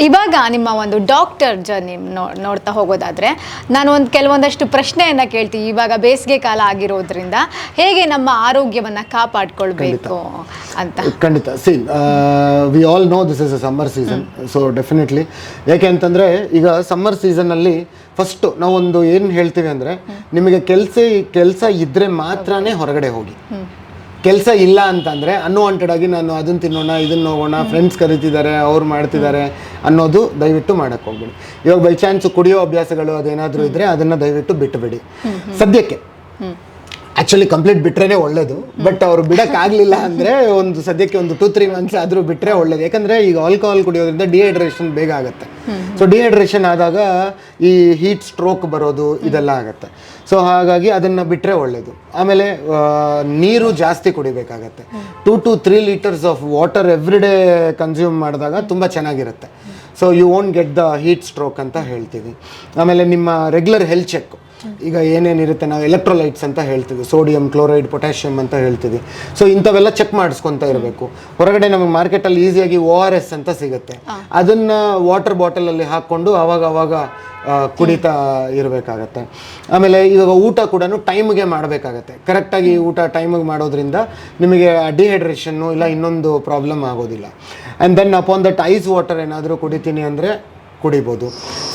ಇವಾಗ ನಿಮ್ಮ ಒಂದು ಡಾಕ್ಟರ್ ಜರ್ನಿ ನೋಡ್ತಾ ಹೋಗೋದಾದರೆ ನಾನು ಕೆಲವೊಂದಷ್ಟು ಪ್ರಶ್ನೆಯನ್ನು ಕೇಳ್ತೀವಿ. ಇವಾಗ ಬೇಸಿಗೆ ಕಾಲ ಆಗಿರೋದ್ರಿಂದ ಹೇಗೆ ನಮ್ಮ ಆರೋಗ್ಯವನ್ನು ಕಾಪಾಡ್ಕೊಳ್ಬೇಕು ಅಂತ. ಖಂಡಿತ. C we all know this is a summer season. So definitely ಯಾಕೆ ಅಂತಂದರೆ ಈಗ ಸಮ್ಮರ್ ಸೀಸನ್ನಲ್ಲಿ ಫಸ್ಟು ನಾವೊಂದು ಏನು ಹೇಳ್ತೀವಿ ಅಂದರೆ ನಿಮಗೆ ಕೆಲಸ ಇದ್ದರೆ ಮಾತ್ರನೇ ಹೊರಗಡೆ ಹೋಗಿ. ಕೆಲಸ ಇಲ್ಲ ಅಂತಂದರೆ ಅನ್ವಾಂಟೆಡ್ ಆಗಿ ನಾನು ಅದನ್ನು ತಿನ್ನೋಣ ಇದನ್ನು ಹೋಗೋಣ ಫ್ರೆಂಡ್ಸ್ ಕರೀತಿದ್ದಾರೆ ಅವ್ರು ಮಾಡ್ತಿದ್ದಾರೆ ಅನ್ನೋದು ದಯವಿಟ್ಟು ಮಾಡೋಕ್ಕೆ ಹೋಗ್ಬೇಡಿ. ಇವಾಗ ಬೈ ಚಾನ್ಸ್ ಕುಡಿಯೋ ಅಭ್ಯಾಸಗಳು ಅದೇನಾದರೂ ಇದ್ದರೆ ಅದನ್ನು ದಯವಿಟ್ಟು ಬಿಟ್ಟುಬಿಡಿ ಸದ್ಯಕ್ಕೆ. ಆ್ಯಕ್ಚುಲಿ ಕಂಪ್ಲೀಟ್ ಬಿಟ್ರೇ ಒಳ್ಳೇದು. ಬಟ್ ಅವರು ಬಿಡೋಕ್ಕಾಗಲಿಲ್ಲ ಅಂದರೆ ಒಂದು ಸದ್ಯಕ್ಕೆ ಒಂದು 2-3 ಮಂತ್ಸ್ ಆದರೂ ಬಿಟ್ಟರೆ ಒಳ್ಳೇದು. ಯಾಕಂದರೆ ಈಗ ಆಲ್ಕೋಹಾಲ್ ಕುಡಿಯೋದ್ರಿಂದ ಡಿಹೈಡ್ರೇಷನ್ ಬೇಗ ಆಗುತ್ತೆ. ಸೊ ಡಿಹೈಡ್ರೇಷನ್ ಆದಾಗ ಈ ಹೀಟ್ ಸ್ಟ್ರೋಕ್ ಬರೋದು ಇದೆಲ್ಲ ಆಗುತ್ತೆ. ಸೊ ಹಾಗಾಗಿ ಅದನ್ನು ಬಿಟ್ಟರೆ ಒಳ್ಳೆಯದು. ಆಮೇಲೆ ನೀರು ಜಾಸ್ತಿ ಕುಡಿಬೇಕಾಗತ್ತೆ. 2 to 3 litres of water every day consume ಮಾಡಿದಾಗ ತುಂಬ ಚೆನ್ನಾಗಿರುತ್ತೆ. So you won't get the heat stroke ಅಂತ ಹೇಳ್ತೀವಿ. ಆಮೇಲೆ ನಿಮ್ಮ ರೆಗ್ಯುಲರ್ ಹೆಲ್ತ್ ಚೆಕ್, ಈಗ ಏನೇನಿರುತ್ತೆ ನಾವು ಎಲೆಕ್ಟ್ರೋಲೈಟ್ಸ್ ಅಂತ ಹೇಳ್ತೀವಿ, ಸೋಡಿಯಂ, ಕ್ಲೋರೈಡ್, ಪೊಟ್ಯಾಷಿಯಮ್ ಅಂತ ಹೇಳ್ತೀವಿ. ಸೊ ಇಂಥವೆಲ್ಲ ಚೆಕ್ ಮಾಡಿಸ್ಕೊತಾ ಇರಬೇಕು. ಹೊರಗಡೆ ನಮಗೆ ಮಾರ್ಕೆಟಲ್ಲಿ ಈಸಿಯಾಗಿ ORS ಅಂತ ಸಿಗುತ್ತೆ, ಅದನ್ನು ವಾಟರ್ ಬಾಟಲಲ್ಲಿ ಹಾಕ್ಕೊಂಡು ಅವಾಗ ಕುಡಿತಾ ಇರಬೇಕಾಗತ್ತೆ. ಆಮೇಲೆ ಇವಾಗ ಊಟ ಕೂಡ ಟೈಮ್ಗೆ ಮಾಡಬೇಕಾಗತ್ತೆ. ಕರೆಕ್ಟಾಗಿ ಊಟ ಟೈಮಿಗೆ ಮಾಡೋದ್ರಿಂದ ನಿಮಗೆ ಡಿಹೈಡ್ರೇಷನ್ನು ಇಲ್ಲ ಇನ್ನೊಂದು ಪ್ರಾಬ್ಲಮ್ ಆಗೋದಿಲ್ಲ. And then upon that ice water ಏನಾದರೂ ಕುಡಿತೀನಿ ಅಂದರೆ ಕುಡಿಬೋದು.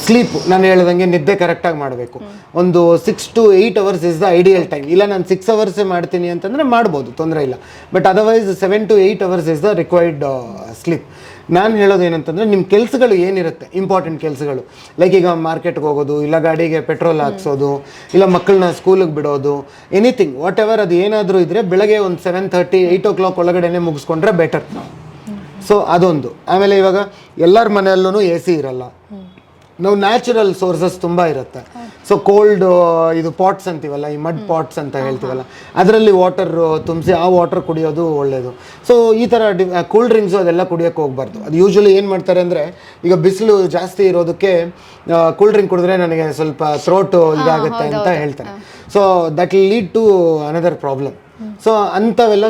ಸ್ಲೀಪ್, ನಾನು ಹೇಳ್ದಂಗೆ ನಿದ್ದೆ ಕರೆಕ್ಟಾಗಿ ಮಾಡಬೇಕು. ಒಂದು 6 to 8 hours is the ideal time. ಇಲ್ಲ ನಾನು 6 ಅವರ್ಸೇ ಮಾಡ್ತೀನಿ ಅಂತಂದರೆ ಮಾಡ್ಬೋದು, ತೊಂದರೆ ಇಲ್ಲ. But otherwise 7 to 8 hours is the required sleep. ನಾನು ಹೇಳೋದು ಏನಂತಂದರೆ ನಿಮ್ಮ ಕೆಲಸಗಳು ಏನಿರುತ್ತೆ ಇಂಪಾರ್ಟೆಂಟ್ ಕೆಲಸಗಳು, ಲೈಕ್ ಈಗ ಮಾರ್ಕೆಟ್ಗೆ ಹೋಗೋದು, ಇಲ್ಲ ಗಾಡಿಗೆ ಪೆಟ್ರೋಲ್ ಹಾಕ್ಸೋದು, ಇಲ್ಲ ಮಕ್ಕಳನ್ನ ಸ್ಕೂಲಿಗೆ ಬಿಡೋದು, ಎನಿಥಿಂಗ್ ವಾಟ್ ಎವರ್ ಅದು ಏನಾದರೂ ಇದ್ದರೆ ಬೆಳಗ್ಗೆ ಒಂದು 7:30, 8 o'clock ಒಳಗಡೆ ಮುಗಿಸ್ಕೊಂಡ್ರೆ ಬೆಟರ್. ಸೊ ಅದೊಂದು. ಆಮೇಲೆ ಇವಾಗ ಎಲ್ಲರ ಮನೆಯಲ್ಲೂ AC ಇರಲ್ಲ. ನಾವು ನ್ಯಾಚುರಲ್ ಸೋರ್ಸಸ್ ತುಂಬ ಇರುತ್ತೆ. ಸೊ ಕೋಲ್ಡ್ ಇದು ಪಾಟ್ಸ್ ಅಂತೀವಲ್ಲ, ಈ ಮಡ್ ಪಾಟ್ಸ್ ಅಂತ ಹೇಳ್ತೀವಲ್ಲ, ಅದರಲ್ಲಿ ವಾಟರ್ ತುಂಬಿಸಿ ಆ ವಾಟರ್ ಕುಡಿಯೋದು ಒಳ್ಳೆಯದು. ಸೊ ಈ ಥರ ಕೂಲ್ ಡ್ರಿಂಕ್ಸು ಅದೆಲ್ಲ ಕುಡಿಯೋಕ್ಕೆ ಹೋಗ್ಬಾರ್ದು. ಅದು ಯೂಶ್ವಲಿ ಏನು ಮಾಡ್ತಾರೆ ಅಂದರೆ, ಈಗ ಬಿಸಿಲು ಜಾಸ್ತಿ ಇರೋದಕ್ಕೆ ಕೂಲ್ ಡ್ರಿಂಕ್ ಕುಡಿದ್ರೆ ನನಗೆ ಸ್ವಲ್ಪ ಥ್ರೋಟ್ ಇದಾಗುತ್ತೆ ಅಂತ ಹೇಳ್ತಾರೆ. So that will lead to another problem. So ಅಂಥವೆಲ್ಲ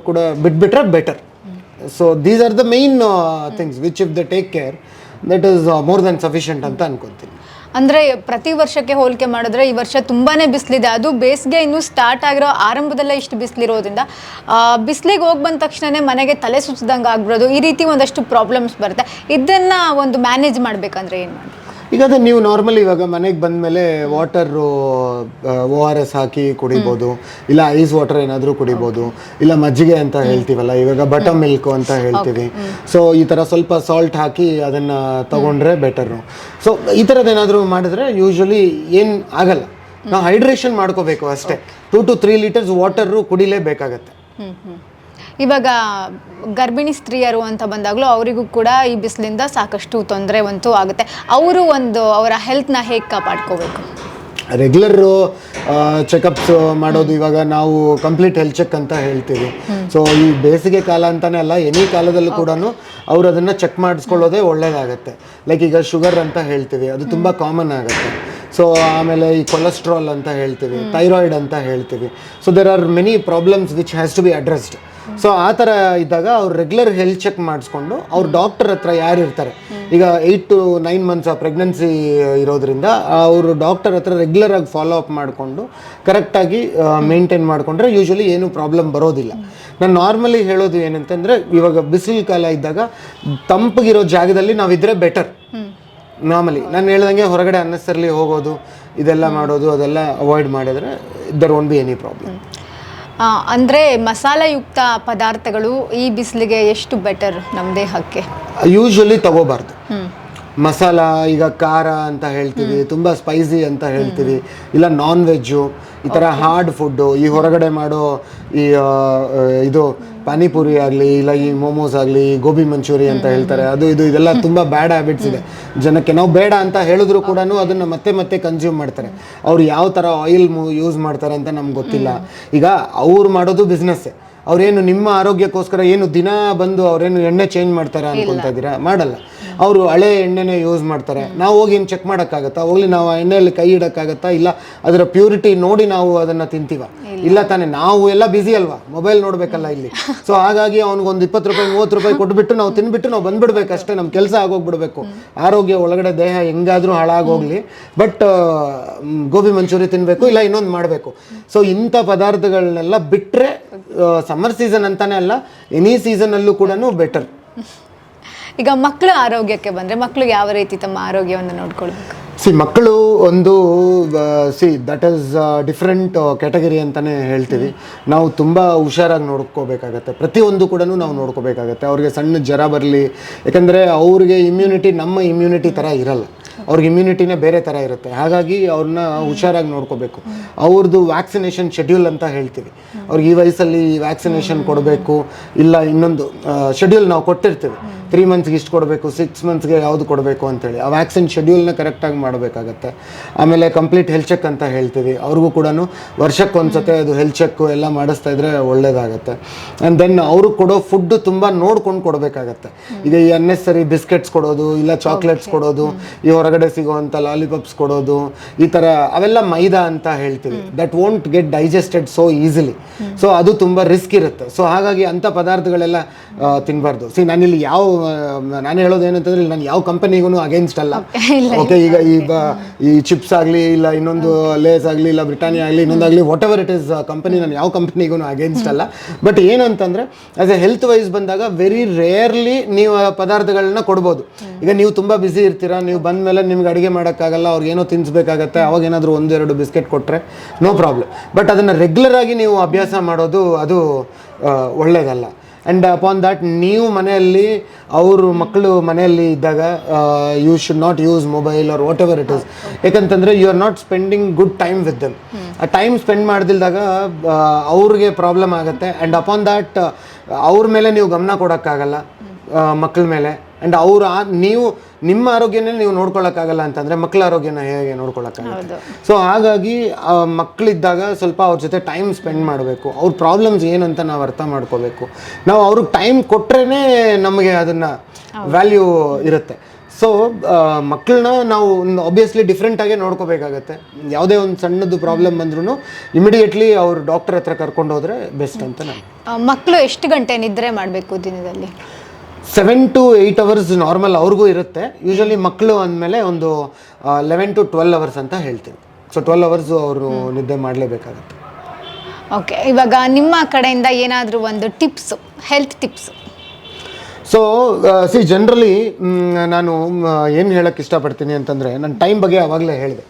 ಕೂಡ ಬಿಟ್ಬಿಟ್ರೆ better. So these are the main things which if the take care that is more than sufficient ಅಂತ ಅನ್ಕೊತೀನಿ. ಅಂದರೆ ಪ್ರತಿ ವರ್ಷಕ್ಕೆ ಹೋಲಿಕೆ ಮಾಡಿದ್ರೆ ಈ ವರ್ಷ ತುಂಬಾ ಬಿಸಿಲಿದೆ. ಅದು ಬೇಸಿಗೆ ಇನ್ನೂ ಸ್ಟಾರ್ಟ್ ಆಗಿರೋ ಆರಂಭದಲ್ಲೇ ಇಷ್ಟು ಬಿಸಿಲಿರೋದ್ರಿಂದ ಬಿಸಿಲಿಗೆ ಹೋಗಿ ಬಂದ ತಕ್ಷಣವೇ ಮನೆಗೆ ತಲೆ ಸುಚ್ಚಿದಂಗೆ ಆಗ್ಬಿಡೋದು, ಈ ರೀತಿ ಒಂದಷ್ಟು ಪ್ರಾಬ್ಲಮ್ಸ್ ಬರುತ್ತೆ. ಇದನ್ನು ಒಂದು ಮ್ಯಾನೇಜ್ ಮಾಡಬೇಕಂದ್ರೆ ಏನು ಮಾಡಿ? ಈಗ ಅದೇ ನೀವು ನಾರ್ಮಲಿ ಇವಾಗ ಮನೆಗೆ ಬಂದಮೇಲೆ ವಾಟರು ORS ಹಾಕಿ ಕುಡಿಬೋದು, ಇಲ್ಲ ಐಸ್ ವಾಟರ್ ಏನಾದರೂ ಕುಡಿಬೋದು, ಇಲ್ಲ ಮಜ್ಜಿಗೆ ಅಂತ ಹೇಳ್ತೀವಲ್ಲ, ಇವಾಗ ಬಟರ್ ಮಿಲ್ಕು ಅಂತ ಹೇಳ್ತೀವಿ. ಸೊ ಈ ಥರ ಸ್ವಲ್ಪ ಸಾಲ್ಟ್ ಹಾಕಿ ಅದನ್ನು ತೊಗೊಂಡ್ರೆ ಬೆಟರು. ಸೊ ಈ ಥರದ್ದೇನಾದರೂ ಮಾಡಿದ್ರೆ ಯೂಶ್ವಲಿ ಏನು ಆಗಲ್ಲ. ನಾವು ಹೈಡ್ರೇಷನ್ ಮಾಡ್ಕೋಬೇಕು ಅಷ್ಟೇ. 2 to 3 ಲೀಟರ್ಸ್ ವಾಟರು ಕುಡಿಲೇಬೇಕಾಗತ್ತೆ. ಇವಾಗ ಗರ್ಭಿಣಿ ಸ್ತ್ರೀಯರು ಅಂತ ಬಂದಾಗಲೂ ಅವರಿಗೂ ಕೂಡ ಈ ಬಿಸಿಲಿಂದ ಸಾಕಷ್ಟು ತೊಂದರೆ ಆಗುತ್ತೆ. ಅವರು ಅವರ ಹೆಲ್ತ್ನ ಹೇಗೆ ಕಾಪಾಡ್ಕೋಬೇಕು? ರೆಗ್ಯುಲರು ಚೆಕಪ್ಸ್ ಮಾಡೋದು. ಇವಾಗ ನಾವು ಕಂಪ್ಲೀಟ್ ಹೆಲ್ತ್ ಚೆಕ್ ಅಂತ ಹೇಳ್ತೀವಿ. ಸೊ ಈ ಬೇಸಿಗೆ ಕಾಲ ಅಂತಲೇ ಅಲ್ಲ, ಎನಿ ಕಾಲದಲ್ಲೂ ಕೂಡ ಅವರು ಅದನ್ನು ಚೆಕ್ ಮಾಡಿಸ್ಕೊಳ್ಳೋದೇ ಒಳ್ಳೆಯದಾಗತ್ತೆ. ಲೈಕ್ ಈಗ ಶುಗರ್ ಅಂತ ಹೇಳ್ತೀವಿ, ಅದು ತುಂಬ ಕಾಮನ್ ಆಗುತ್ತೆ. ಸೊ ಆಮೇಲೆ ಈ ಕೊಲೆಸ್ಟ್ರಾಲ್ ಅಂತ ಹೇಳ್ತೀವಿ, ಥೈರಾಯ್ಡ್ ಅಂತ ಹೇಳ್ತೀವಿ. So there are many problems which has to be addressed. So ಆ ಥರ ಇದ್ದಾಗ ಅವ್ರು ರೆಗ್ಯುಲರ್ ಹೆಲ್ತ್ ಚೆಕ್ ಮಾಡಿಸ್ಕೊಂಡು ಅವ್ರ ಡಾಕ್ಟರ್ ಹತ್ರ ಯಾರು ಇರ್ತಾರೆ, ಈಗ 8 to 9 ಮಂತ್ಸ್ ಪ್ರೆಗ್ನೆನ್ಸಿ ಇರೋದ್ರಿಂದ ಅವರು ಡಾಕ್ಟರ್ ಹತ್ರ ರೆಗ್ಯುಲರ್ ಆಗಿ ಫಾಲೋ ಅಪ್ ಮಾಡಿಕೊಂಡು ಕರೆಕ್ಟಾಗಿ ಮೇಂಟೈನ್ ಮಾಡಿಕೊಂಡ್ರೆ ಯೂಶ್ವಲಿ ಏನೂ ಪ್ರಾಬ್ಲಮ್ ಬರೋದಿಲ್ಲ. ನಾನು ನಾರ್ಮಲಿ ಹೇಳೋದು ಏನಂತಂದರೆ, ಇವಾಗ ಬಿಸಿಲು ಕಾಲ ಇದ್ದಾಗ ತಂಪಗಿರೋ ಜಾಗದಲ್ಲಿ ನಾವಿದ್ರೆ ಬೆಟರ್. ನಾರ್ಮಲಿ ನಾನು ಹೇಳ್ದಂಗೆ ಹೊರಗಡೆ ಅನ್ನೆಸರ್ಲಿ ಹೋಗೋದು ಇದೆಲ್ಲ ಮಾಡೋದು ಅದೆಲ್ಲ ಅವಾಯ್ಡ್ ಮಾಡಿದರೆ there won't be any problem. ಅಂದರೆ ಮಸಾಲೆಯುಕ್ತ ಪದಾರ್ಥಗಳು ಈ ಬಿಸಿಲಿಗೆ ಎಷ್ಟು ಬೆಟರ್ ನಮ್ಮ ದೇಹಕ್ಕೆ? ಯೂಶ್ವಲಿ ತಗೋಬಾರ್ದು. ಮಸಾಲ, ಈಗ ಖಾರ ಅಂತ ಹೇಳ್ತೀವಿ, ತುಂಬ ಸ್ಪೈಸಿ ಅಂತ ಹೇಳ್ತೀವಿ, ಇಲ್ಲ ನಾನ್ ವೆಜ್ಜು, ಈ ಥರ ಹಾರ್ಡ್ ಫುಡ್ಡು, ಈ ಹೊರಗಡೆ ಮಾಡೋ ಈ ಇದು ಪಾನಿಪುರಿ ಆಗಲಿ, ಇಲ್ಲ ಈ ಮೋಮೋಸ್ ಆಗಲಿ, ಗೋಬಿ ಮಂಚೂರಿ ಅಂತ ಹೇಳ್ತಾರೆ, ಅದು ಇದೆಲ್ಲ ತುಂಬ ಬ್ಯಾಡ್ ಹ್ಯಾಬಿಟ್ಸ್ ಇದೆ ಜನಕ್ಕೆ. ನಾವು ಬೇಡ ಅಂತ ಹೇಳಿದ್ರು ಕೂಡ ಅದನ್ನು ಮತ್ತೆ ಕನ್ಸ್ಯೂಮ್ ಮಾಡ್ತಾರೆ. ಅವ್ರು ಯಾವ ಥರ ಆಯಿಲ್ ಯೂಸ್ ಮಾಡ್ತಾರೆ ಅಂತ ನಮ್ಗೆ ಗೊತ್ತಿಲ್ಲ. ಈಗ ಅವ್ರು ಮಾಡೋದು ಬಿಸ್ನೆಸ್ಸೇ. ಅವ್ರೇನು ನಿಮ್ಮ ಆರೋಗ್ಯಕ್ಕೋಸ್ಕರ ಏನು ದಿನ ಬಂದು ಅವ್ರೇನು ಎಣ್ಣೆ ಚೇಂಜ್ ಮಾಡ್ತಾರೆ ಅನ್ಕೊತಾ ಇದ್ದೀರಾ? ಮಾಡಲ್ಲ. ಅವರು ಹಳೆ ಎಣ್ಣೆನೇ ಯೂಸ್ ಮಾಡ್ತಾರೆ. ನಾವು ಹೋಗಿ ಏನು ಚೆಕ್ ಮಾಡೋಕ್ಕಾಗತ್ತಾ? ಹೋಗ್ಲಿ ನಾವು ಎಣ್ಣೆಯಲ್ಲಿ ಕೈ ಇಡೋಕ್ಕಾಗತ್ತಾ? ಇಲ್ಲ ಅದರ ಪ್ಯೂರಿಟಿ ನೋಡಿ ನಾವು ಅದನ್ನು ತಿಂತೀವ? ಇಲ್ಲ ತಾನೇ, ನಾವು ಎಲ್ಲ ಬ್ಯುಸಿ ಅಲ್ವಾ, ಮೊಬೈಲ್ ನೋಡಬೇಕಲ್ಲ ಇಲ್ಲಿ. ಸೊ ಹಾಗಾಗಿ ಅವ್ನಿಗೊಂದು 20 ರೂಪಾಯಿ 30 ರೂಪಾಯಿ ಕೊಟ್ಬಿಟ್ಟು ನಾವು ತಿನ್ಬಿಟ್ಟು ನಾವು ಬಂದ್ಬಿಡ್ಬೇಕು ಅಷ್ಟೇ, ನಮ್ಮ ಕೆಲಸ ಆಗೋಗ್ಬಿಡ್ಬೇಕು. ಆರೋಗ್ಯ ಒಳಗಡೆ ದೇಹ ಹೆಂಗಾದ್ರೂ ಹಾಳಾಗೋಗ್ಲಿ, ಬಟ್ ಗೋಬಿ ಮಂಚೂರಿ ತಿನ್ನಬೇಕು, ಇಲ್ಲ ಇನ್ನೊಂದು ಮಾಡಬೇಕು. ಸೊ ಇಂಥ ಪದಾರ್ಥಗಳನ್ನೆಲ್ಲ ಬಿಟ್ಟರೆ ಸಮ್ಮರ್ ಸೀಸನ್ ಅಂತಾನೆ ಅಲ್ಲ, ಎನಿ ಸೀಸನಲ್ಲೂ ಕೂಡ ಬೆಟರ್. ಈಗ ಮಕ್ಕಳ ಆರೋಗ್ಯಕ್ಕೆ ಬಂದರೆ ಮಕ್ಕಳು ಯಾವ ರೀತಿ ತಮ್ಮ ಆರೋಗ್ಯವನ್ನು ನೋಡ್ಕೊಳ್ಬೇಕು? ಮಕ್ಕಳು ಒಂದು ದಟ್ ಈಸ್ ಡಿಫ್ರೆಂಟ್ ಕ್ಯಾಟಗರಿ ಅಂತಲೇ ಹೇಳ್ತೀವಿ. ನಾವು ತುಂಬ ಹುಷಾರಾಗಿ ನೋಡ್ಕೋಬೇಕಾಗತ್ತೆ, ಪ್ರತಿಯೊಂದು ಕೂಡ ನಾವು ನೋಡ್ಕೋಬೇಕಾಗತ್ತೆ. ಅವ್ರಿಗೆ ಸಣ್ಣ ಜ್ವರ ಬರಲಿ, ಯಾಕಂದರೆ ಅವ್ರಿಗೆ ಇಮ್ಯುನಿಟಿ ನಮ್ಮ ಇಮ್ಯುನಿಟಿ ಥರ ಇರಲ್ಲ, ಅವ್ರಿಗೆ ಇಮ್ಯುನಿಟಿನೇ ಬೇರೆ ಥರ ಇರುತ್ತೆ. ಹಾಗಾಗಿ ಅವ್ರನ್ನ ಹುಷಾರಾಗಿ ನೋಡ್ಕೋಬೇಕು. ಅವ್ರದ್ದು ವ್ಯಾಕ್ಸಿನೇಷನ್ ಶೆಡ್ಯೂಲ್ ಅಂತ ಹೇಳ್ತೀವಿ. ಅವ್ರಿಗೆ ಈ ವಯಸ್ಸಲ್ಲಿ ವ್ಯಾಕ್ಸಿನೇಷನ್ ಕೊಡಬೇಕು, ಇಲ್ಲ ಇನ್ನೊಂದು ಶೆಡ್ಯೂಲ್ ನಾವು ಕೊಟ್ಟಿರ್ತೀವಿ. 3 ಮಂತ್ಸ್ಗೆ ಇಷ್ಟು ಕೊಡಬೇಕು, 6 ಮಂತ್ಸ್ಗೆ ಯಾವುದು ಕೊಡಬೇಕು ಅಂತೇಳಿ ಆ ವ್ಯಾಕ್ಸಿನ್ ಶೆಡ್ಯೂಲ್ನ ಕರೆಕ್ಟಾಗಿ ಮಾಡಬೇಕಾಗತ್ತೆ. ಆಮೇಲೆ ಕಂಪ್ಲೀಟ್ ಹೆಲ್ತ್ ಚೆಕ್ ಅಂತ ಹೇಳ್ತೀವಿ, ಅವ್ರಿಗೂ ಕೂಡ ವರ್ಷಕ್ಕೊಂದ್ಸತೆ ಅದು ಹೆಲ್ತ್ ಚೆಕ್ಕು ಎಲ್ಲ ಮಾಡಿಸ್ತಾ ಇದ್ರೆ ಒಳ್ಳೇದಾಗತ್ತೆ. ಆ್ಯಂಡ್ ದೆನ್ ಅವರು ಕೊಡೋ ಫುಡ್ಡು ತುಂಬ ನೋಡ್ಕೊಂಡು ಕೊಡಬೇಕಾಗತ್ತೆ. ಈಗ ಈ ಅನ್ನೆಸರಿ ಬಿಸ್ಕೆಟ್ಸ್ ಕೊಡೋದು, ಇಲ್ಲ ಚಾಕ್ಲೇಟ್ಸ್ ಕೊಡೋದು, ಈ ಹೊರಗಡೆ ಸಿಗೋವಂಥ ಲಾಲಿಪಾಪ್ಸ್ ಕೊಡೋದು, ಈ ಥರ ಅವೆಲ್ಲ ಮೈದಾ ಅಂತ ಹೇಳ್ತೀವಿ. That won't get digested so easily. So ಅದು ತುಂಬ ರಿಸ್ಕ್ ಇರುತ್ತೆ. ಸೊ ಹಾಗಾಗಿ ಅಂಥ ಪದಾರ್ಥಗಳೆಲ್ಲ ತಿನ್ನಬಾರ್ದು. ನಾನಿಲ್ಲಿ ನಾನು ಹೇಳೋದೇನಂತಂದ್ರೆ, ನಾನು ಯಾವ ಕಂಪನಿಗೂ ಅಗೇನ್ಸ್ಟ್ ಅಲ್ಲ. ಓಕೆ, ಈಗ ಈ ಚಿಪ್ಸ್ ಆಗಲಿ, ಇಲ್ಲ ಇನ್ನೊಂದು ಲೇಸ್ ಆಗಲಿ, ಇಲ್ಲ ಬ್ರಿಟಾನಿಯಾ ಆಗಲಿ, ಇನ್ನೊಂದಾಗಲಿ, whatever it is company, ನಾನು ಯಾವ ಕಂಪನಿಗೂ ಅಗೇನ್ಸ್ಟ್ ಅಲ್ಲ. ಬಟ್ ಏನಂತಂದರೆ, ಆಸ್ ಎ ಹೆಲ್ತ್ ವೈಸ್ ಬಂದಾಗ ವೆರಿ ರೇರ್ಲಿ ನೀವು ಪದಾರ್ಥಗಳನ್ನ ಕೊಡ್ಬೋದು. ಈಗ ನೀವು ತುಂಬ ಬ್ಯುಸಿ ಇರ್ತೀರಾ, ನೀವು ಬಂದ ಮೇಲೆ ನಿಮ್ಗೆ ಅಡುಗೆ ಮಾಡೋಕ್ಕಾಗಲ್ಲ, ಅವ್ರಿಗೇನೋ ತಿನ್ನಿಸ್ಬೇಕಾಗತ್ತೆ, ಅವಾಗ ಏನಾದರೂ 1-2 ಬಿಸ್ಕೆಟ್ ಕೊಟ್ಟರೆ ನೋ ಪ್ರಾಬ್ಲಮ್. ಬಟ್ ಅದನ್ನು ರೆಗ್ಯುಲರ್ ಆಗಿ ನೀವು ಅಭ್ಯಾಸ ಮಾಡೋದು ಅದು ಒಳ್ಳೆಯದಲ್ಲ. ಆ್ಯಂಡ್ ಅಪಾನ್ ದ್ಯಾಟ್, ನೀವು ಮನೆಯಲ್ಲಿ ಅವರು ಮಕ್ಕಳು ಮನೆಯಲ್ಲಿ ಇದ್ದಾಗ you should not use mobile or whatever it is. ಯಾಕಂತಂದರೆ you are not spending good time with them. ಆ ಟೈಮ್ ಸ್ಪೆಂಡ್ ಮಾಡ್ದಿಲ್ದಾಗ ಅವ್ರಿಗೆ ಪ್ರಾಬ್ಲಮ್ ಆಗುತ್ತೆ. ಆ್ಯಂಡ್ ಅಪಾನ್ ದ್ಯಾಟ್ ಅವ್ರ ಮೇಲೆ ನೀವು ಗಮನ ಕೊಡೋಕ್ಕಾಗಲ್ಲ, ಮಕ್ಕಳ ಮೇಲೆ. ಆ್ಯಂಡ್ ನೀವು ನಿಮ್ಮ ಆರೋಗ್ಯನೇ ನೀವು ನೋಡ್ಕೊಳ್ಳೋಕ್ಕಾಗಲ್ಲ ಅಂತಂದರೆ ಮಕ್ಕಳ ಆರೋಗ್ಯನ ಹೇಗೆ ನೋಡ್ಕೊಳ್ಳೋಕ್ಕಾಗುತ್ತೆ? ಸೊ ಹಾಗಾಗಿ ಮಕ್ಕಳಿದ್ದಾಗ ಸ್ವಲ್ಪ ಅವ್ರ ಜೊತೆ ಟೈಮ್ ಸ್ಪೆಂಡ್ ಮಾಡಬೇಕು. ಅವ್ರ ಪ್ರಾಬ್ಲಮ್ಸ್ ಏನಂತ ನಾವು ಅರ್ಥ ಮಾಡ್ಕೋಬೇಕು. ನಾವು ಅವ್ರಿಗೆ ಟೈಮ್ ಕೊಟ್ರೇ ನಮಗೆ ಅದನ್ನು ವ್ಯಾಲ್ಯೂ ಇರುತ್ತೆ. ಸೊ ಮಕ್ಕಳನ್ನ ನಾವು ಆಬ್ವಿಯಸ್ಲಿ ಡಿಫ್ರೆಂಟಾಗೇ ನೋಡ್ಕೋಬೇಕಾಗತ್ತೆ. ಯಾವುದೇ ಒಂದು ಸಣ್ಣದು ಪ್ರಾಬ್ಲಮ್ ಬಂದ್ರೂ ಇಮಿಡಿಯೇಟ್ಲಿ ಅವ್ರು ಡಾಕ್ಟರ್ ಹತ್ರ ಕರ್ಕೊಂಡು ಹೋದರೆ ಬೆಸ್ಟ್ ಅಂತ ನಾನು. ಮಕ್ಕಳು ಎಷ್ಟು ಗಂಟೆ ನಿದ್ರೆ ಮಾಡಬೇಕು ದಿನದಲ್ಲಿ? 7 to 8 hours ನಾರ್ಮಲ್ ಅವ್ರಿಗೂ ಇರುತ್ತೆ. ಯೂಶಲಿ ಮಕ್ಕಳು ಅಂದಮೇಲೆ ಒಂದು 11 to 12 hours ಅಂತ ಹೇಳ್ತೀವಿ. ಸೊ 12 hours ಅವರು ನಿದ್ದೆ ಮಾಡಲೇಬೇಕಾಗತ್ತೆ. ಓಕೆ, ಇವಾಗ ನಿಮ್ಮ ಕಡೆಯಿಂದ ಏನಾದರೂ ಒಂದು tips, health tips? So generally ನಾನು ಏನು ಹೇಳೋಕ್ಕೆ ಇಷ್ಟಪಡ್ತೀನಿ ಅಂತಂದರೆ, ನಾನು ಟೈಮ್ ಬಗ್ಗೆ ಆವಾಗಲೇ ಹೇಳಿದೆ,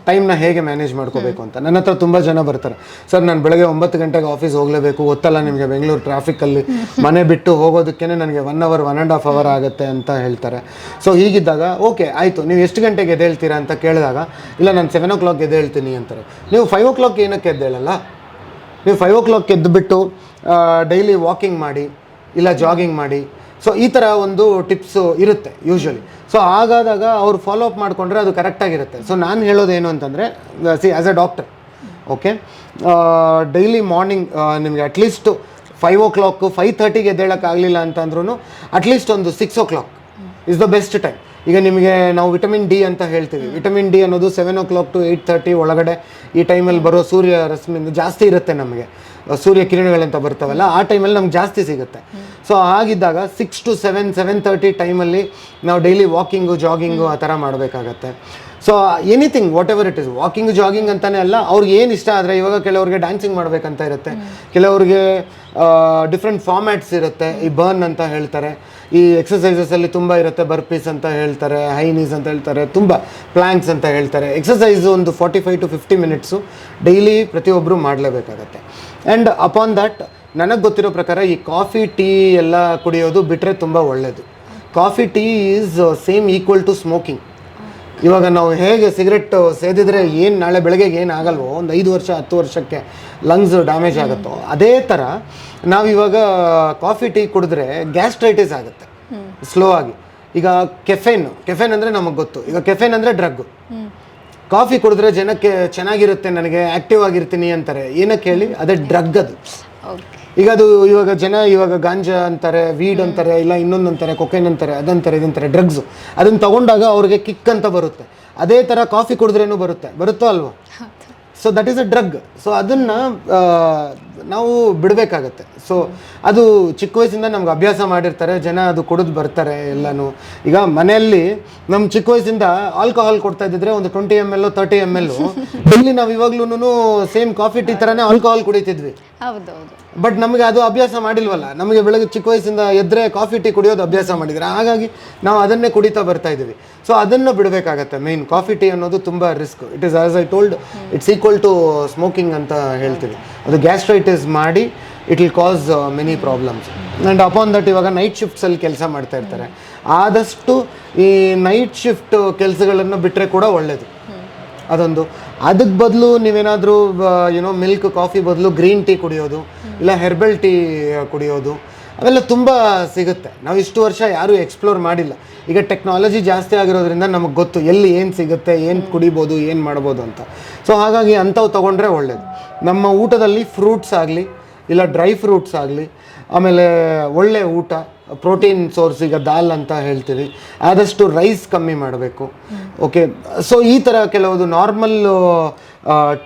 ಟೈಮ್ನ ಹೇಗೆ ಮ್ಯಾನೇಜ್ ಮಾಡ್ಕೋಬೇಕು ಅಂತ. ನನ್ನ ಹತ್ರ ತುಂಬ ಜನ ಬರ್ತಾರೆ, ಸರ್ ನಾನು ಬೆಳಗ್ಗೆ 9 ಗಂಟೆಗೆ ಆಫೀಸ್ ಹೋಗಲೇಬೇಕು, ಗೊತ್ತಲ್ಲ ನಿಮಗೆ ಬೆಂಗಳೂರು ಟ್ರಾಫಿಕಲ್ಲಿ ಮನೆ ಬಿಟ್ಟು ಹೋಗೋದಕ್ಕೇ ನನಗೆ 1 hour 1.5 hour ಆಗುತ್ತೆ ಅಂತ ಹೇಳ್ತಾರೆ. ಸೊ ಹೀಗಿದ್ದಾಗ ಓಕೆ ಆಯಿತು, ನೀವು ಎಷ್ಟು ಗಂಟೆಗೆ ಎದ್ದೇಳ್ತೀರಾ ಅಂತ ಕೇಳಿದಾಗ, ಇಲ್ಲ ನಾನು 7 o'clock ಎದ್ದೇಳ್ತೀನಿ ಅಂತಾರೆ. ನೀವು 5 o'clock ಏನಕ್ಕೆ ಎದ್ದೇಳಲ್ಲ? ನೀವು 5 o'clock ಎದ್ದುಬಿಟ್ಟು ಡೈಲಿ ವಾಕಿಂಗ್ ಮಾಡಿ, ಇಲ್ಲ ಜಾಗಿಂಗ್ ಮಾಡಿ. ಸೊ ಈ ಥರ ಒಂದು ಟಿಪ್ಸು ಇರುತ್ತೆ ಯೂಶ್ವಲಿ. ಸೊ ಹಾಗಾದಾಗ ಅವ್ರು ಫಾಲೋ ಅಪ್ ಮಾಡಿಕೊಂಡ್ರೆ ಅದು ಕರೆಕ್ಟಾಗಿರುತ್ತೆ. ಸೊ ನಾನು ಹೇಳೋದೇನು ಅಂತಂದರೆ, as A doctor, okay, daily morning ನಿಮಗೆ ಅಟ್ಲೀಸ್ಟು 5 o'clock 5:30ಗೆ ಎದ್ದೇಳೋಕ್ಕಾಗಲಿಲ್ಲ ಅಂತಂದ್ರೂ ಅಟ್ಲೀಸ್ಟ್ ಒಂದು 6 o'clock is the best time. ಈಗ ನಿಮಗೆ ನಾವು ವಿಟಮಿನ್ ಡಿ ಅಂತ ಹೇಳ್ತೀವಿ. ವಿಟಮಿನ್ ಡಿ ಅನ್ನೋದು 7 o'clock to 8:30 ಒಳಗಡೆ ಈ ಟೈಮಲ್ಲಿ ಬರೋ ಸೂರ್ಯ ರಶ್ಮಿಯಿಂದ ಜಾಸ್ತಿ ಇರುತ್ತೆ. ನಮಗೆ ಸೂರ್ಯ ಕಿರಣಗಳಂತ ಬರ್ತಾವಲ್ಲ, ಆ ಟೈಮಲ್ಲಿ ನಮ್ಗೆ ಜಾಸ್ತಿ ಸಿಗುತ್ತೆ. ಸೊ ಹಾಗಿದ್ದಾಗ 6 to 7, 7:30 ಟೈಮಲ್ಲಿ ನಾವು ಡೈಲಿ ವಾಕಿಂಗು, ಜಾಗಿಂಗು ಆ ಥರ ಮಾಡಬೇಕಾಗತ್ತೆ. So anything what ever it is, walking jogging ಅಂತಲೇ ಅಲ್ಲ, ಅವ್ರಿಗೆ ಏನು ಇಷ್ಟ ಆದರೆ, ಇವಾಗ ಕೆಲವ್ರಿಗೆ ಡ್ಯಾನ್ಸಿಂಗ್ ಮಾಡಬೇಕಂತ ಇರುತ್ತೆ, ಕೆಲವ್ರಿಗೆ ಡಿಫ್ರೆಂಟ್ ಫಾರ್ಮ್ಯಾಟ್ಸ್ ಇರುತ್ತೆ. ಈ ಬರ್ನ್ ಅಂತ ಹೇಳ್ತಾರೆ, ಈ ಎಕ್ಸಸೈಸಸಲ್ಲಿ ತುಂಬ ಇರುತ್ತೆ, ಬರ್ಪೀಸ್ ಅಂತ ಹೇಳ್ತಾರೆ, ಹೈ ನೀಸ್ ಅಂತ ಹೇಳ್ತಾರೆ, ತುಂಬ ಪ್ಲ್ಯಾಂಕ್ಸ್ ಅಂತ ಹೇಳ್ತಾರೆ. ಎಕ್ಸಸೈಸು ಒಂದು 45 to 50 minutes ಡೈಲಿ ಪ್ರತಿಯೊಬ್ಬರು ಮಾಡಲೇಬೇಕಾಗತ್ತೆ. ಆ್ಯಂಡ್ ಅಪಾನ್ ದ್ಯಾಟ್, ನನಗೆ ಗೊತ್ತಿರೋ ಪ್ರಕಾರ ಈ ಕಾಫಿ ಟೀ ಎಲ್ಲ ಕುಡಿಯೋದು ಬಿಟ್ಟರೆ ತುಂಬ ಒಳ್ಳೆಯದು. Coffee tea is same equal to smoking. ಇವಾಗ ನಾವು ಹೇಗೆ ಸಿಗರೆಟ್ ಸೇದಿದ್ರೆ ಏನು ನಾಳೆ ಬೆಳಗ್ಗೆಗೆ ಏನು ಆಗಲ್ವೋ, ಒಂದು 5 ವರ್ಷ 10 ವರ್ಷಕ್ಕೆ ಲಂಗ್ಸ್ ಡ್ಯಾಮೇಜ್ ಆಗುತ್ತೋ, ಅದೇ ಥರ ನಾವಿವಾಗ ಕಾಫಿ ಟೀ ಕುಡಿದ್ರೆ ಗ್ಯಾಸ್ಟ್ರೈಟಿಸ್ ಆಗುತ್ತೆ ಸ್ಲೋ ಆಗಿ. ಈಗ ಕೆಫೆನ್ ಅಂದರೆ ನಮಗೆ ಗೊತ್ತು, ಈಗ ಕೆಫೆನ್ ಅಂದರೆ ಡ್ರಗ್. ಕಾಫಿ ಕುಡಿದ್ರೆ ಜನಕ್ಕೆ ಚೆನ್ನಾಗಿರುತ್ತೆ, ನನಗೆ ಆ್ಯಕ್ಟಿವ್ ಆಗಿರ್ತೀನಿ ಅಂತಾರೆ. ಏನಕ್ಕೆ ಹೇಳಿ? ಅದೇ ಡ್ರಗ್ ಅದು. ಈಗ ಅದು ಇವಾಗ ಜನ ಇವಾಗ ಗಾಂಜಾ ಅಂತಾರೆ, ವೀಡ್ ಅಂತಾರೆ, ಇಲ್ಲ ಇನ್ನೊಂದು ಅಂತಾರೆ, ಕೊಕೈನ್ ಅಂತಾರೆ, ಅದಂತಾರೆ, ಇದಂತಾರೆ, ಡ್ರಗ್ಸು. ಅದನ್ನು ತಗೊಂಡಾಗ ಅವ್ರಿಗೆ ಕಿಕ್ ಅಂತ ಬರುತ್ತೆ. ಅದೇ ಥರ ಕಾಫಿ ಕುಡಿದ್ರೇನು ಬರುತ್ತೋ ಅಲ್ವೋ? So that is a drug. So ಅದನ್ನು ನಾವು ಬಿಡಬೇಕಾಗತ್ತೆ. ಸೊ ಅದು ಚಿಕ್ಕ ವಯಸ್ಸಿಂದ ನಮ್ಗೆ ಅಭ್ಯಾಸ ಮಾಡಿರ್ತಾರೆ ಜನ, ಅದು ಕುಡಿದು ಬರ್ತಾರೆ ಎಲ್ಲನೂ. ಈಗ ಮನೆಯಲ್ಲಿ ನಮ್ಮ ಚಿಕ್ಕ ವಯಸ್ಸಿಂದ ಆಲ್ಕೋಹಾಲ್ ಕೊಡ್ತಾ ಇದ್ದಿದ್ರೆ ಒಂದು 20 ml 30 ml ಇಲ್ಲಿ ನಾವು ಇವಾಗ್ಲೂ ಸೇಮ್ ಕಾಫಿ ಟೀ ಥರನೇ ಆಲ್ಕೋಹಾಲ್ ಕುಡಿತಿದ್ವಿ. ಹೌದೌದು. ಬಟ್ ನಮಗೆ ಅದು ಅಭ್ಯಾಸ ಮಾಡಿಲ್ವಲ್ಲ. ನಮಗೆ ಬೆಳಗ್ಗೆ ಚಿಕ್ಕ ವಯಸ್ಸಿಂದ ಎದ್ದರೆ ಕಾಫಿ ಟೀ ಕುಡಿಯೋದು ಅಭ್ಯಾಸ ಮಾಡಿದರೆ, ಹಾಗಾಗಿ ನಾವು ಅದನ್ನೇ ಕುಡಿತಾ ಬರ್ತಾ ಇದ್ದೀವಿ. ಸೊ ಅದನ್ನು ಬಿಡಬೇಕಾಗತ್ತೆ. ಮೇಯ್ನ್ ಕಾಫಿ ಟೀ ಅನ್ನೋದು ತುಂಬ risk. It is as I told, it's equal to smoking ಅಂತ ಹೇಳ್ತೀವಿ. ಅದು ಗ್ಯಾಸ್ಟ್ರೈಟಿಸ್ ಮಾಡಿ it will cause many problems. And upon that ಇವಾಗ ನೈಟ್ ಶಿಫ್ಟ್ಸಲ್ಲಿ ಕೆಲಸ ಮಾಡ್ತಾ ಇರ್ತಾರೆ. ಆದಷ್ಟು ಈ ನೈಟ್ ಶಿಫ್ಟ್ ಕೆಲಸಗಳನ್ನು ಬಿಟ್ಟರೆ ಕೂಡ ಒಳ್ಳೆಯದು. ಅದೊಂದು. ಅದಕ್ಕೆ ಬದಲು ನೀವೇನಾದರೂ ಮಿಲ್ಕ್ ಕಾಫಿ ಬದಲು ಗ್ರೀನ್ ಟೀ ಕುಡಿಯೋದು, ಇಲ್ಲ ಹೆರ್ಬಲ್ ಟೀ ಕುಡಿಯೋದು, ಅವೆಲ್ಲ ತುಂಬ ಸಿಗುತ್ತೆ. ನಾವು ಇಷ್ಟು ವರ್ಷ ಯಾರೂ ಎಕ್ಸ್ಪ್ಲೋರ್ ಮಾಡಿಲ್ಲ. ಈಗ ಟೆಕ್ನಾಲಜಿ ಜಾಸ್ತಿ ಆಗಿರೋದ್ರಿಂದ ನಮಗೆ ಗೊತ್ತು ಎಲ್ಲಿ ಏನು ಸಿಗುತ್ತೆ, ಏನು ಕುಡಿಬೋದು, ಏನು ಮಾಡ್ಬೋದು ಅಂತ. ಸೊ ಹಾಗಾಗಿ ಅಂಥವು ತೊಗೊಂಡ್ರೆ ಒಳ್ಳೆಯದು. ನಮ್ಮ ಊಟದಲ್ಲಿ ಫ್ರೂಟ್ಸ್ ಆಗಲಿ, ಇಲ್ಲ ಡ್ರೈ ಫ್ರೂಟ್ಸ್ ಆಗಲಿ, ಆಮೇಲೆ ಒಳ್ಳೆ ಊಟ, ಪ್ರೋಟೀನ್ ಸೋರ್ಸ್, ಈಗ ದಾಲ್ ಅಂತ ಹೇಳ್ತೀವಿ, ಆದಷ್ಟು ರೈಸ್ ಕಮ್ಮಿ ಮಾಡಬೇಕು. ಓಕೆ. ಸೊ ಈ ಥರ ಕೆಲವೊಂದು ನಾರ್ಮಲ್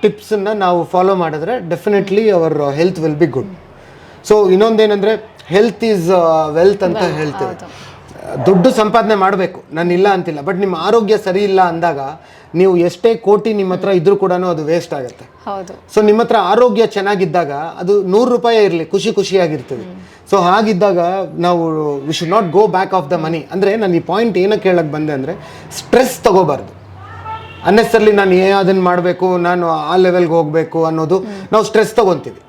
ಟಿಪ್ಸನ್ನು ನಾವು ಫಾಲೋ ಮಾಡಿದ್ರೆ definitely our health will be good. So ಇನ್ನೊಂದೇನೆಂದರೆ ಹೆಲ್ತ್ ಈಸ್ ವೆಲ್ತ್ ಅಂತ ಹೇಳ್ತೀವಿ. ದುಡ್ಡು ಸಂಪಾದನೆ ಮಾಡಬೇಕು, ನಾನು ಇಲ್ಲ ಅಂತಿಲ್ಲ. ಬಟ್ ನಿಮ್ಮ ಆರೋಗ್ಯ ಸರಿ ಇಲ್ಲ ಅಂದಾಗ ನೀವು ಎಷ್ಟೇ ಕೋಟಿ ನಿಮ್ಮ ಹತ್ರ ಇದ್ರೂ ಕೂಡ ಅದು ವೇಸ್ಟ್ ಆಗುತ್ತೆ. ಸೊ ನಿಮ್ಮ ಹತ್ರ ಆರೋಗ್ಯ ಚೆನ್ನಾಗಿದ್ದಾಗ ಅದು 100 ರೂಪಾಯಿ ಇರಲಿ, ಖುಷಿಯಾಗಿರ್ತೀವಿ. ಸೊ ಹಾಗಿದ್ದಾಗ ನಾವು we should not go back of the money. ಅಂದರೆ ನಾನು ಈ ಪಾಯಿಂಟ್ ಏನಕ್ಕೆ ಹೇಳಕ್ಕೆ ಬಂದೆ ಅಂದರೆ, ಸ್ಟ್ರೆಸ್ ತಗೋಬಾರ್ದು. ಅನ್ನೆಸರ್ಲಿ ನಾನು ಅದನ್ನು ಮಾಡಬೇಕು, ನಾನು ಆ ಲೆವೆಲ್ಗೆ ಹೋಗಬೇಕು ಅನ್ನೋದು, ನಾವು ಸ್ಟ್ರೆಸ್ ತೊಗೊತೀವಿ.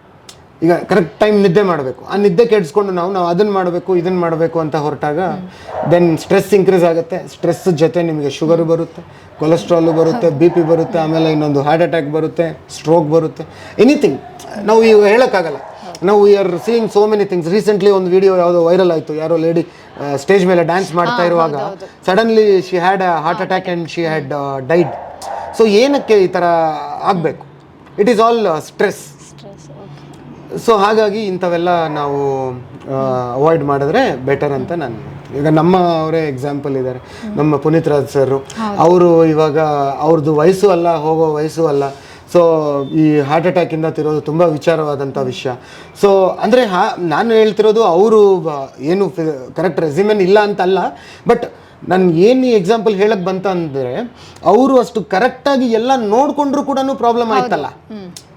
ಈಗ ಕರೆಕ್ಟ್ ಟೈಮ್ ನಿದ್ದೆ ಮಾಡಬೇಕು, ಆ ನಿದ್ದೆ ಕೆಡಿಸ್ಕೊಂಡು ನಾವು ಅದನ್ನು ಮಾಡಬೇಕು, ಇದನ್ನು ಮಾಡಬೇಕು ಅಂತ ಹೊರಟಾಗ ದೆನ್ ಸ್ಟ್ರೆಸ್ ಇನ್ಕ್ರೀಸ್ ಆಗುತ್ತೆ. ಸ್ಟ್ರೆಸ್ ಜೊತೆ ನಿಮಗೆ ಶುಗರು ಬರುತ್ತೆ, ಕೊಲೆಸ್ಟ್ರಾಲು ಬರುತ್ತೆ, BP ಬರುತ್ತೆ, ಆಮೇಲೆ ಇನ್ನೊಂದು ಹಾರ್ಟ್ ಅಟ್ಯಾಕ್ ಬರುತ್ತೆ, ಸ್ಟ್ರೋಕ್ ಬರುತ್ತೆ, ಎನಿಥಿಂಗ್. ನಾವು ಈಗ ಹೇಳೋಕ್ಕಾಗಲ್ಲ. ನಾವು we are seeing so many things. Recently ಒಂದು ವಿಡಿಯೋ ಯಾವುದೋ ವೈರಲ್ ಆಯಿತು. ಯಾರೋ ಲೇಡಿ ಸ್ಟೇಜ್ ಮೇಲೆ ಡ್ಯಾನ್ಸ್ ಮಾಡ್ತಾ ಇರುವಾಗ suddenly she had a heart attack and she had died. So ಏನಕ್ಕೆ ಈ ಥರ ಆಗಬೇಕು? It is all stress. So ಹಾಗಾಗಿ ಇಂಥವೆಲ್ಲ ನಾವು ಅವಾಯ್ಡ್ ಮಾಡಿದ್ರೆ ಬೆಟರ್ ಅಂತ ನಾನು. ಈಗ ನಮ್ಮ ಅವರೇ ಎಕ್ಸಾಂಪಲ್ ಇದ್ದಾರೆ, ನಮ್ಮ ಪುನೀತ್ ರಾಜ್ ಸರ್. ಅವರು ಇವಾಗ ಅವ್ರದ್ದು ವಯಸ್ಸು ಅಲ್ಲ, ಹೋಗೋ ವಯಸ್ಸು ಅಲ್ಲ. ಸೊ ಈ ಹಾರ್ಟ್ ಅಟ್ಯಾಕಿಂದ ತಿರೋದು ತುಂಬ ವಿಚಾರವಾದಂಥ ವಿಷಯ. ಸೊ ಅಂದರೆ ನಾನು ಹೇಳ್ತಿರೋದು ಅವರು ಏನು ಕರೆಕ್ಟ್ ರೆಸಿಮೆನ್ ಇಲ್ಲ ಅಂತಲ್ಲ, ಬಟ್ ನಾನು ಏನು ಎಕ್ಸಾಂಪಲ್ ಹೇಳಕ್ಕೆ ಬಂತ ಅಂದರೆ, ಅವರು ಅಷ್ಟು ಕರೆಕ್ಟಾಗಿ ಎಲ್ಲ ನೋಡಿಕೊಂಡ್ರು ಕೂಡ ಪ್ರಾಬ್ಲಮ್ ಆಯ್ತಲ್ಲ.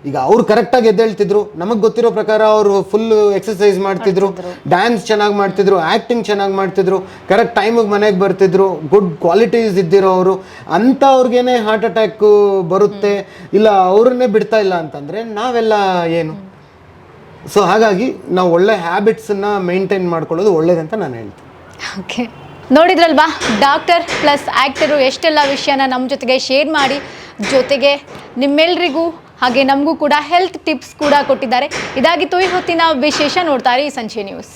ಈಗ ಅವ್ರು ಕರೆಕ್ಟಾಗಿ ಎದ್ದೇಳ್ತಿದ್ರು, ನಮಗೆ ಗೊತ್ತಿರೋ ಪ್ರಕಾರ ಅವರು ಫುಲ್ ಎಕ್ಸಸೈಸ್ ಮಾಡ್ತಿದ್ರು, ಡ್ಯಾನ್ಸ್ ಚೆನ್ನಾಗಿ ಮಾಡ್ತಿದ್ರು, ಆ್ಯಕ್ಟಿಂಗ್ ಚೆನ್ನಾಗಿ ಮಾಡ್ತಿದ್ರು, ಕರೆಕ್ಟ್ ಟೈಮಿಗೆ ಮನೆಗೆ ಬರ್ತಿದ್ರು, ಗುಡ್ ಕ್ವಾಲಿಟೀಸ್ ಇದ್ದಿರೋರು. ಅಂಥ ಅವ್ರಿಗೇನೆ ಹಾರ್ಟ್ ಅಟ್ಯಾಕು ಬರುತ್ತೆ, ಇಲ್ಲ ಅವ್ರನ್ನೇ ಬಿಡ್ತಾ ಇಲ್ಲ ಅಂತಂದರೆ ನಾವೆಲ್ಲ ಏನು? ಸೊ ಹಾಗಾಗಿ ನಾವು ಒಳ್ಳೆ ಹ್ಯಾಬಿಟ್ಸನ್ನು ಮೇಂಟೈನ್ ಮಾಡ್ಕೊಳ್ಳೋದು ಒಳ್ಳೇದಂತ ನಾನು ಹೇಳ್ತೀನಿ. ಓಕೆ, ನೋಡಿದ್ರಲ್ವಾ, ಡಾಕ್ಟರ್ ಪ್ಲಸ್ ಆ್ಯಕ್ಟರು ಎಷ್ಟೆಲ್ಲ ವಿಷಯನ ನಮ್ಮ ಜೊತೆಗೆ ಶೇರ್ ಮಾಡಿ, ಜೊತೆಗೆ ನಿಮ್ಮೆಲ್ರಿಗೂ ಹಾಗೆ ನಮಗೂ ಕೂಡ ಹೆಲ್ತ್ ಟಿಪ್ಸ್ ಕೂಡ ಕೊಟ್ಟಿದ್ದಾರೆ. ಇದಾಗಿತ್ತು ಈ ಹೊತ್ತಿನ ವಿಶೇಷ. ನೋಡ್ತಾರೆ ಈ ಸಂಚೆ ನ್ಯೂಸ್.